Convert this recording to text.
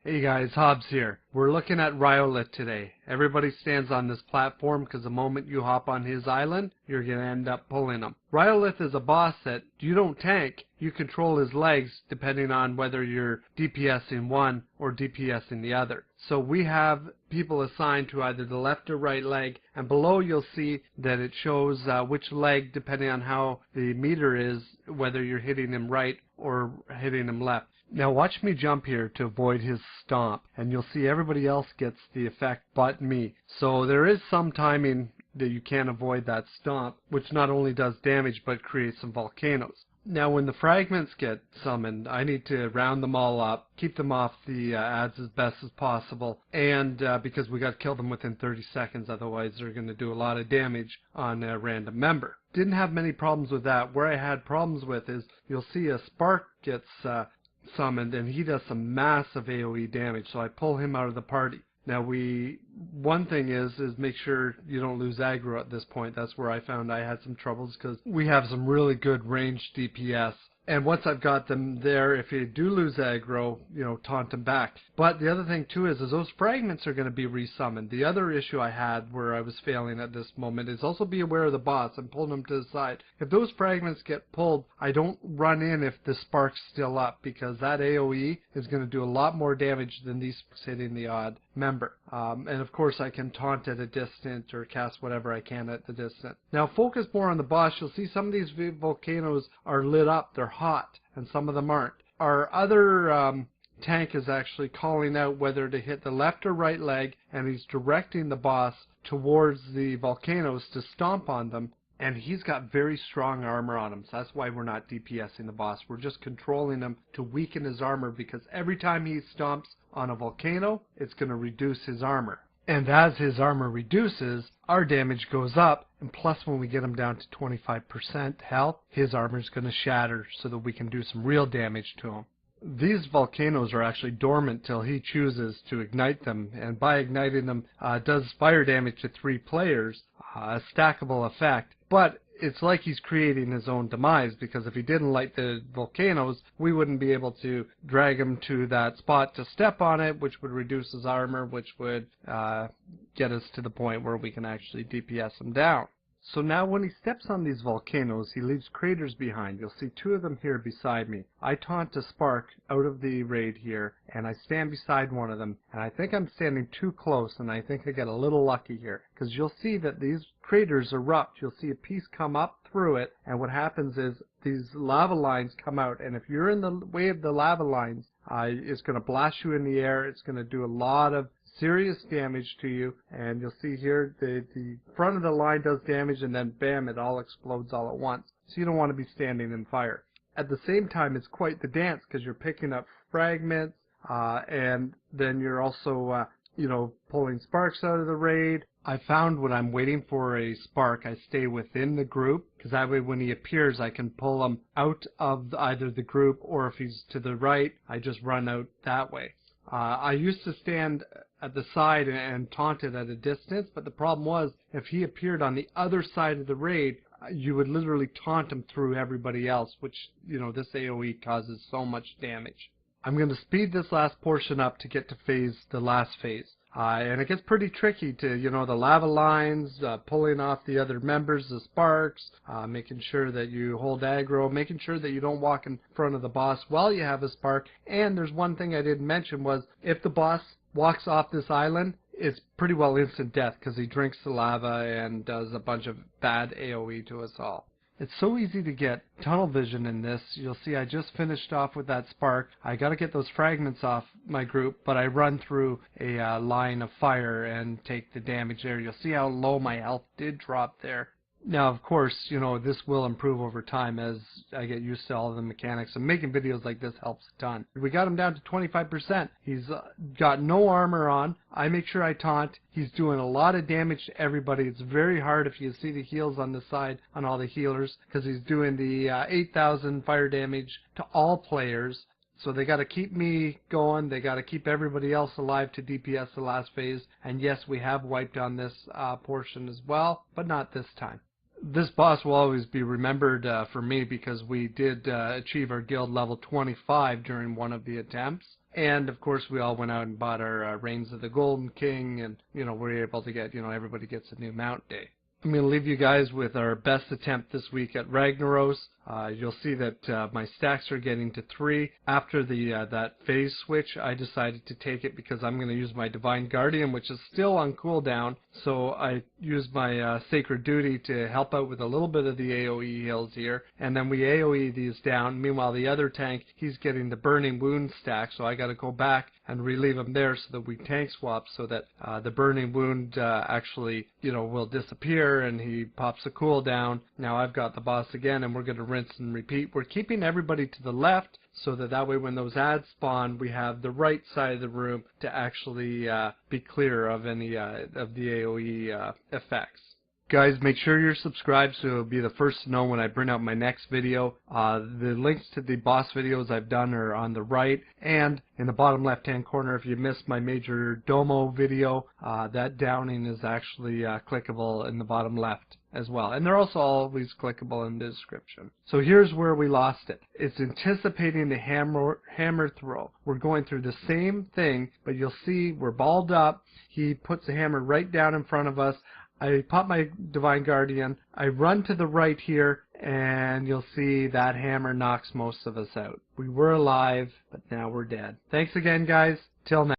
Hey guys, Hobbs here. We're looking at Rhyolith today. Everybody stands on this platform because the moment you hop on his island, you're going to end up pulling him. Rhyolith is a boss that you don't tank. You control his legs depending on whether you're DPSing one or DPSing the other. So we have people assigned to either the left or right leg, and below you'll see that it shows which leg, depending on how the meter is, whether you're hitting him right or hitting him left. Now watch me jump here to avoid his stomp, and you'll see everybody else gets the effect but me. So there is some timing that you can't avoid that stomp, which not only does damage but creates some volcanoes. Now when the fragments get summoned, I need to round them all up, keep them off the ads as best as possible, and because we got to kill them within 30 seconds, otherwise they're going to do a lot of damage on a random member. Didn't have many problems with that. Where I had problems with is you'll see a spark gets summoned, and he does some massive AoE damage, so I pull him out of the party. Now one thing is make sure you don't lose aggro at this point. That's where I found I had some troubles because we have some really good ranged DPS. And once I've got them there, if you do lose aggro, taunt them back. But the other thing too is those fragments are going to be resummoned. The other issue I had where I was failing at this moment is also be aware of the boss and pulling them to the side. If those fragments get pulled, I don't run in if the spark's still up, because that AoE is going to do a lot more damage than these hitting the odd member. And of course I can taunt at a distance or cast whatever I can at the distance. Now focus more on the boss. You'll see some of these volcanoes are lit up. They're hot, and some of them aren't. Our other tank is actually calling out whether to hit the left or right leg, and he's directing the boss towards the volcanoes to stomp on them. And he's got very strong armor on him, so that's why we're not DPSing the boss. We're just controlling him to weaken his armor, because every time he stomps on a volcano, it's going to reduce his armor. And as his armor reduces, our damage goes up, and plus when we get him down to 25% health, his armor is going to shatter so that we can do some real damage to him. These volcanoes are actually dormant till he chooses to ignite them, and by igniting them does fire damage to 3 players, a stackable effect. But it's like he's creating his own demise, because if he didn't light the volcanoes, we wouldn't be able to drag him to that spot to step on it, which would reduce his armor, which would get us to the point where we can actually DPS him down. So now when he steps on these volcanoes, he leaves craters behind. You'll see 2 of them here beside me. I taunt a spark out of the raid here, and I stand beside one of them, and I think I'm standing too close, and I think I get a little lucky here, because you'll see that these craters erupt. You'll see a piece come up through it, and what happens is these lava lines come out, and if you're in the way of the lava lines, it's going to blast you in the air. It's going to do a lot of serious damage to you, and you'll see here the front of the line does damage, and then bam, it all explodes all at once. So you don't want to be standing in fire. At the same time, it's quite the dance, because you're picking up fragments, and then you're also pulling sparks out of the raid. I found when I'm waiting for a spark, I stay within the group, because that way when he appears I can pull him out of either the group, or if he's to the right, I just run out that way. I used to stand at the side and taunt it at a distance, but the problem was if he appeared on the other side of the raid, you would literally taunt him through everybody else, which, this AoE causes so much damage. I'm going to speed this last portion up to get to the last phase. And it gets pretty tricky to, the lava lines, pulling off the other members, the sparks, making sure that you hold aggro, making sure that you don't walk in front of the boss while you have a spark. And there's one thing I didn't mention was if the boss walks off this island, it's pretty well instant death, because he drinks the lava and does a bunch of bad AoE to us all. It's so easy to get tunnel vision in this. You'll see I just finished off with that spark. I got to get those fragments off my group, but I run through a line of fire and take the damage there. You'll see how low my health did drop there. Now, of course, this will improve over time as I get used to all of the mechanics, and making videos like this helps a ton. We got him down to 25%. He's got no armor on. I make sure I taunt. He's doing a lot of damage to everybody. It's very hard if you see the heals on the side on all the healers, because he's doing the 8,000 fire damage to all players. So they got to keep me going. They got to keep everybody else alive to DPS the last phase. And yes, we have wiped on this portion as well, but not this time. This boss will always be remembered for me because we did achieve our guild level 25 during one of the attempts. And of course, we all went out and bought our Reigns of the Golden King, and we're able to get, everybody gets a new mount day. I'm going to leave you guys with our best attempt this week at Ragnaros. You'll see that my stacks are getting to 3. After that phase switch, I decided to take it because I'm going to use my Divine Guardian, which is still on cooldown. So I used my Sacred Duty to help out with a little bit of the AoE heals here. And then we AoE these down. Meanwhile, the other tank, he's getting the Burning Wound stack. So I got to go back and relieve him there so that we tank swap so that the Burning Wound actually, will disappear and he pops a cooldown. Now I've got the boss again, and we're going to rinse and repeat. We're keeping everybody to the left so that way when those ads spawn, we have the right side of the room to actually be clear of any of the AoE effects. Guys, make sure you're subscribed so you'll be the first to know when I bring out my next video. The links to the boss videos I've done are on the right, and in the bottom left hand corner, if you missed my Major Domo video, that downing is actually clickable in the bottom left as well. And they're also always clickable in the description. So here's where we lost it. It's anticipating the hammer throw. We're going through the same thing, but you'll see we're balled up. He puts the hammer right down in front of us. I pop my Divine Guardian, I run to the right here, and you'll see that hammer knocks most of us out. We were alive, but now we're dead. Thanks again, guys. Till next.